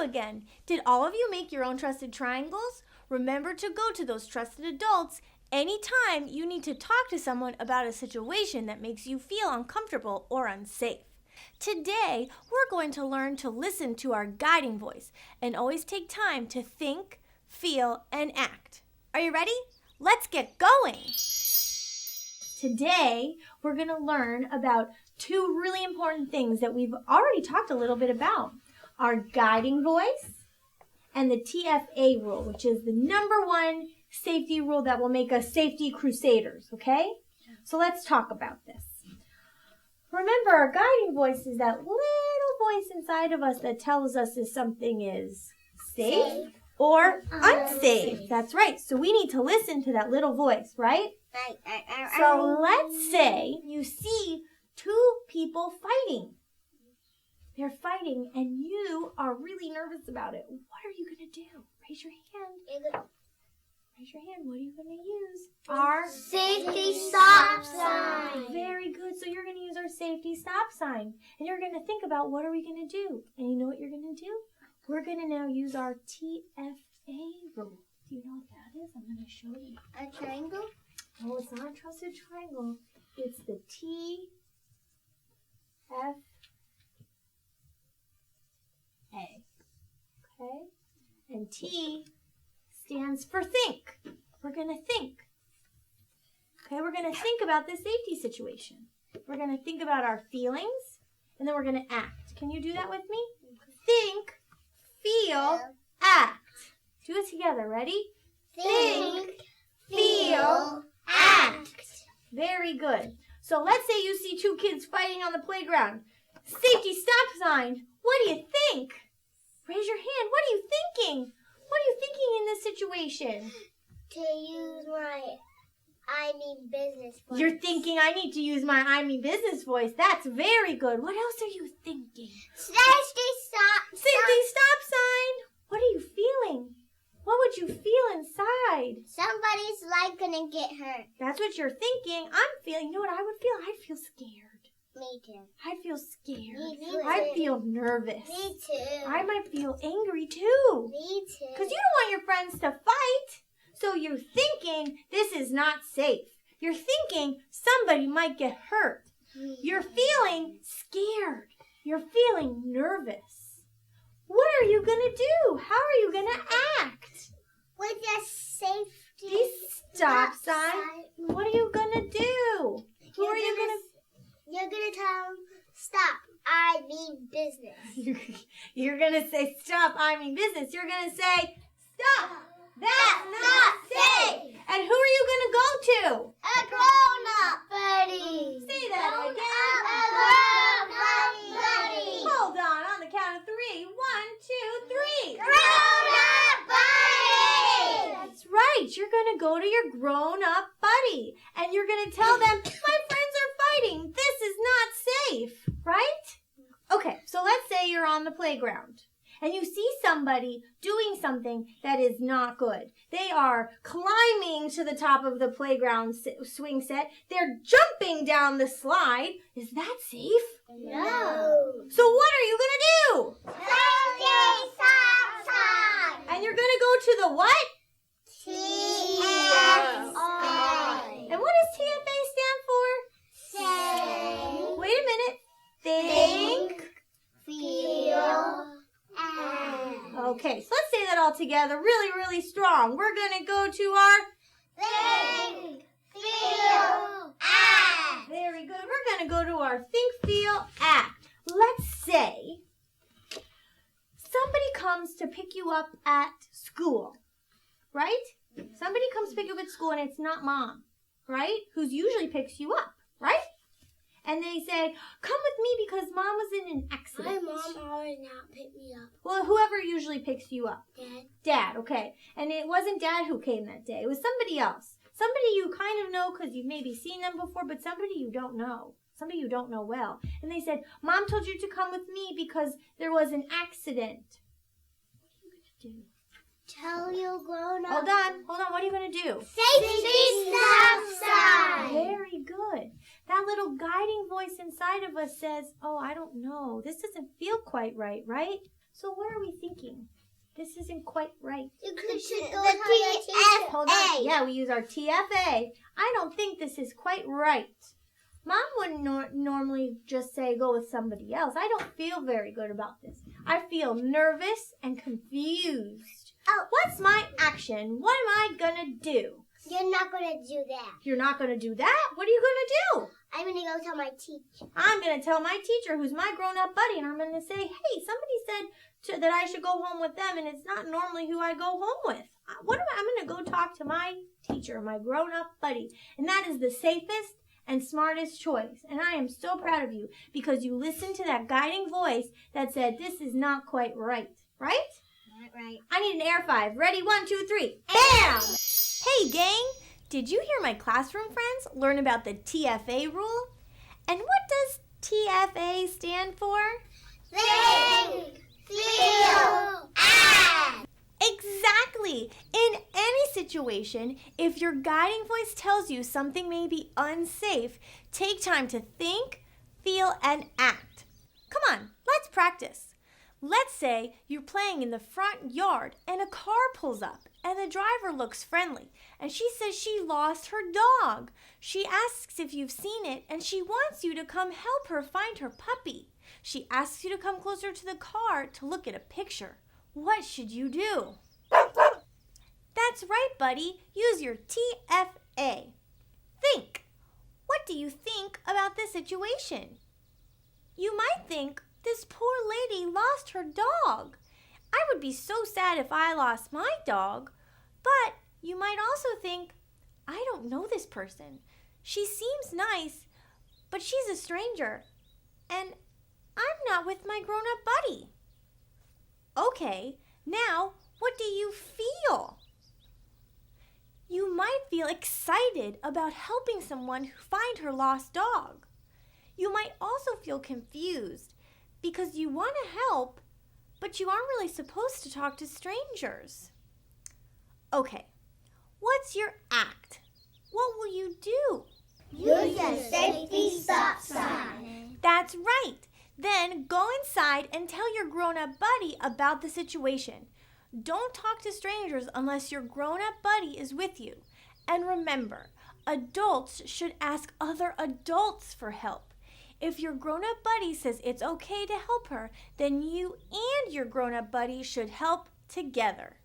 you again. Did all of you make your own trusted triangles? Remember to go to those trusted adults anytime you need to talk to someone about a situation that makes you feel uncomfortable or unsafe. Today, we're going to learn to listen to our guiding voice and always take time to think, feel, and act. Are you ready? Let's get going! Today, we're going to learn about two really important things that we've already talked a little bit about. Our guiding voice and the TFA rule, which is the number one safety rule that will make us safety crusaders, okay? So let's talk about this. Remember, our guiding voice is that little voice inside of us that tells us if something is safe or unsafe. That's right. So we need to listen to that little voice, right? So let's say you see two people fighting. They're fighting and you are really nervous about it. What are you going to do? Raise your hand. Raise your hand. What are you going to use? Our safety stop sign. Very good. So you're going to use our safety stop sign. And you're going to think about what are we going to do? And you know what you're going to do? We're going to now use our TFA rule. Do you know what that is? I'm going to show you. A triangle? No, it's not a trusted triangle. It's the TFA. Okay? And T stands for think. We're going to think. Okay, we're going to think about this safety situation. We're going to think about our feelings, and then we're going to act. Can you do that with me? Think, feel, act. Do it together. Ready? Think, feel, act. Very good. So let's say you see two kids fighting on the playground. Safety stop sign. What do you think? Raise your hand. What are you thinking? What are you thinking in this situation? To use my business voice. You're thinking I need to use my business voice. That's very good. What else are you thinking? Safety stop sign. What are you feeling? What would you feel inside? Somebody's life gonna get hurt. That's what you're thinking. I'm feeling, you know what I would feel? I'd feel scared. Me too. I'd feel scared. Me too. I'd feel nervous. Me too. I might feel angry too. Me too. Because you don't want your friends to fight. So you're thinking this is not safe. You're thinking somebody might get hurt. You're feeling scared. You're feeling nervous. What are you going to do? How are you going to act? With a safety stop sign. What are you going to do? Who are you going to... You're going to tell them, stop, I mean business. You're going to say, stop, I mean business. You're going to say, stop, that's not safe. And who are you going to go to? A grown-up buddy. Say that again. A grown-up buddy. Hold on the count of 3. 1, 2, 3. Grown-up buddy. That's right. You're going to go to your grown-up buddy. And you're going to tell them, my friends are fighting. This is not safe, right? Okay, so let's say you're on the playground and you see somebody doing something that is not good. They are climbing to the top of the playground swing set. They're jumping down the slide. Is that safe? No. So what are you going to do? Safety stop sign. And you're going to go to the what? TFA. And what does TFA stand for? Say. Wait a minute. Think. Feel. Act. Okay, so let's say that all together really, really strong. We're going to go to our... Think. Feel. Act. Very good. We're going to go to our think, feel, act. Let's say somebody comes to pick you up at school, right? Somebody comes to pick you up at school and it's not mom, right? Who usually picks you up, right? And they say, come with me because mom was in an accident. My mom always not picked me up. Well, whoever usually picks you up. Dad. Dad, okay. And it wasn't Dad who came that day. It was somebody else. Somebody you kind of know because you've maybe seen them before, but somebody you don't know. Somebody you don't know well. And they said, Mom told you to come with me because there was an accident. What are you going to do? Tell you grown up. Hold on. What are you going to do? Safety stop sign. Very good. That little guiding voice inside of us says, oh, I don't know. This doesn't feel quite right, right? So what are we thinking? This isn't quite right. You should go to your teacher. Hold on. Yeah, we use our TFA. I don't think this is quite right. Mom wouldn't normally just say go with somebody else. I don't feel very good about this. I feel nervous and confused. Oh. What's my action? What am I gonna do? You're not going to do that. You're not gonna do that? What are you gonna do? I'm going to go tell my teacher. I'm gonna tell my teacher, who's my grown-up buddy, and I'm gonna say, hey, somebody said that I should go home with them, and it's not normally who I go home with. I'm gonna go talk to my teacher, my grown-up buddy, and that is the safest and smartest choice. And I am so proud of you because you listened to that guiding voice that said this is not quite right. Right? Not right. I need an air five. Ready? 1, 2, 3. Bam! Hey, gang! Did you hear my classroom friends learn about the TFA rule? And what does TFA stand for? Think, feel, act. Exactly! In any situation, if your guiding voice tells you something may be unsafe, take time to think, feel, and act. Come on, let's practice. Let's say you're playing in the front yard and a car pulls up and the driver looks friendly and she says she lost her dog. She asks if you've seen it and she wants you to come help her find her puppy. She asks you to come closer to the car to look at a picture. What should you do? That's right, buddy. Use your TFA. Think. What do you think about this situation? You might think, this poor lady lost her dog. I would be so sad if I lost my dog. But you might also think, I don't know this person. She seems nice, but she's a stranger. And I'm not with my grown-up buddy. Okay, now what do you feel? You might feel excited about helping someone find her lost dog. You might also feel confused because you want to help, but you aren't really supposed to talk to strangers. Okay, what's your act? What will you do? Use your safety stop sign. That's right. Then go inside and tell your grown-up buddy about the situation. Don't talk to strangers unless your grown-up buddy is with you. And remember, adults should ask other adults for help. If your grown-up buddy says it's okay to help her, then you and your grown-up buddy should help together.